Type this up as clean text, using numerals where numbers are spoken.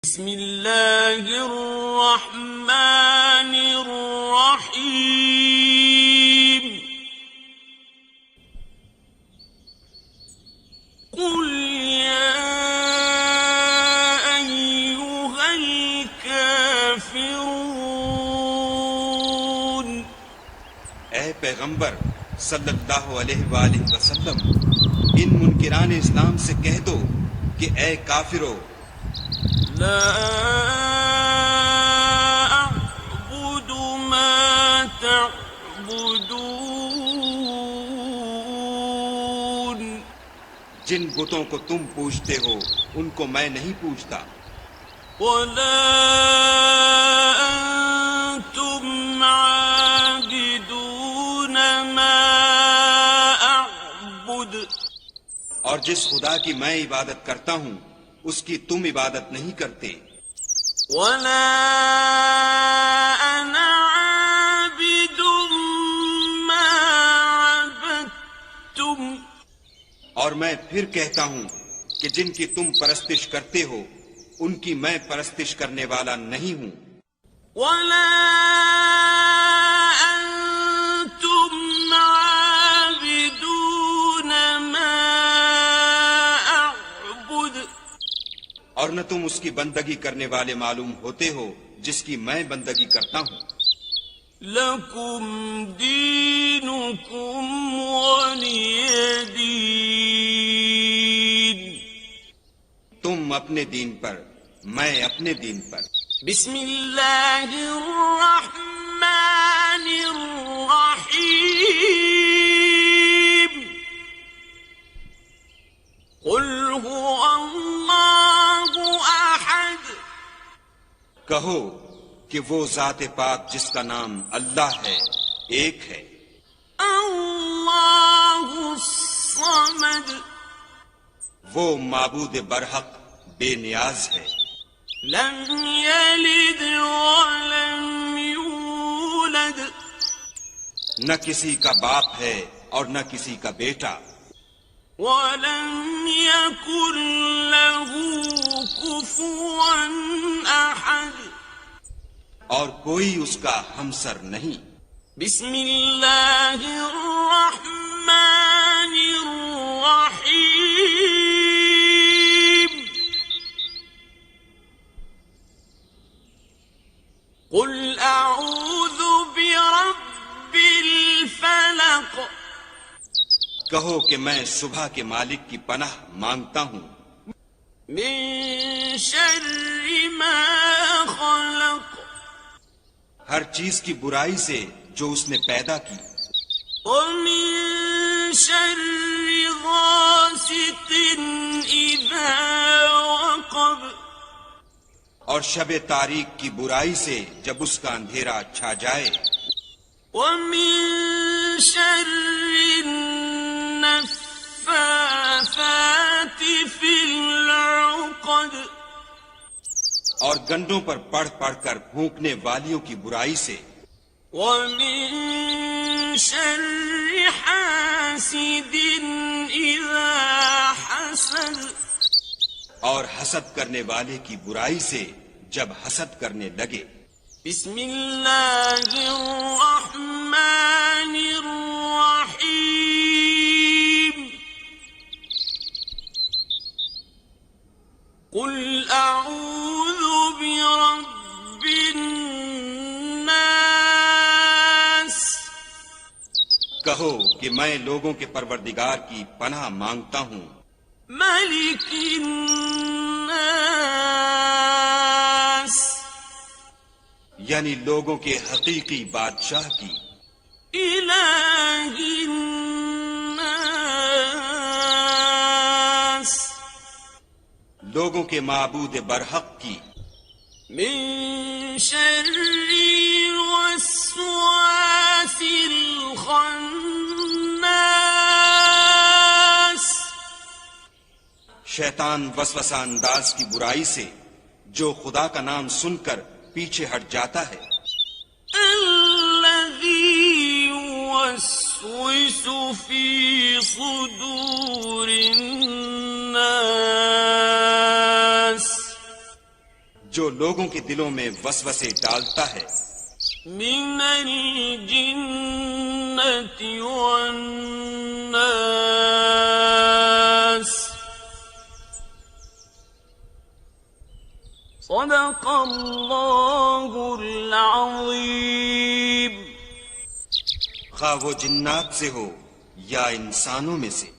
بسم اللہ الرحمن الرحیم قل یا ایھا الکافرون، اے پیغمبر صلی اللہ علیہ وآلہ وسلم، ان منکران اسلام سے کہہ دو کہ اے کافرو، لا اعبد ما تعبدون، جن بتوں کو تم پوجتے ہو ان کو میں نہیں پوجتا، ولا انتم عابدون ما اعبد، اور جس خدا کی میں عبادت کرتا ہوں اس کی تم عبادت نہیں کرتے، ولا انا عابد ما عبدتم، اور میں پھر کہتا ہوں کہ جن کی تم پرستش کرتے ہو ان کی میں پرستش کرنے والا نہیں ہوں، ولا انتم عابدون ما اعبد، اور نہ تم اس کی بندگی کرنے والے معلوم ہوتے ہو جس کی میں بندگی کرتا ہوں، لکم دینکم ولی دین، تم اپنے دین پر میں اپنے دین پر۔ بسم اللہ الرحمن الرحیم قل هو اللہ احد، کہو کہ وہ ذات پاک جس کا نام اللہ ہے ایک ہے، اللہ الصمد، وہ معبود برحق بے نیاز ہے، لم یلد ولم یولد، نہ کسی کا باپ ہے اور نہ کسی کا بیٹا، ولم یکن له کفوا احد، اور کوئی اس کا ہمسر نہیں۔ بسم اللہ الرحمن الرحیم قل اعوذ برب الفلق، کہو کہ میں صبح کے مالک کی پناہ مانگتا ہوں، من شر ما خلق، ہر چیز کی برائی سے جو اس نے پیدا کی، ومن شر غاسق اذا وقب، اور شب تاریک کی برائی سے جب اس کا اندھیرا چھا جائے، ومن شر النفاثات في العقد، اور گنڈوں پر پڑھ پڑھ کر پھونکنے والیوں کی برائی سے، ومن شر حاسد اذا حسد، اور حسد کرنے والے کی برائی سے جب حسد کرنے لگے۔ بسم اللہ الرحمن الرحیم قل اعوذ برب الناس، کہو کہ میں لوگوں کے پروردگار کی پناہ مانگتا ہوں، ملک الناس، یعنی لوگوں کے حقیقی بادشاہ کی، الہ الناس، لوگوں کے معبود برحق کی، من شر الوسواس الخناس، شیطان وسوسہ انداز کی برائی سے جو خدا کا نام سن کر پیچھے ہٹ جاتا ہے، الذی يوسوس في صدور الناس، جو لوگوں کے دلوں میں وسوسے ڈالتا ہے من الجنة والناس صدق اللہ العظیم. خواہ وہ جنات سے ہو یا انسانوں میں سے.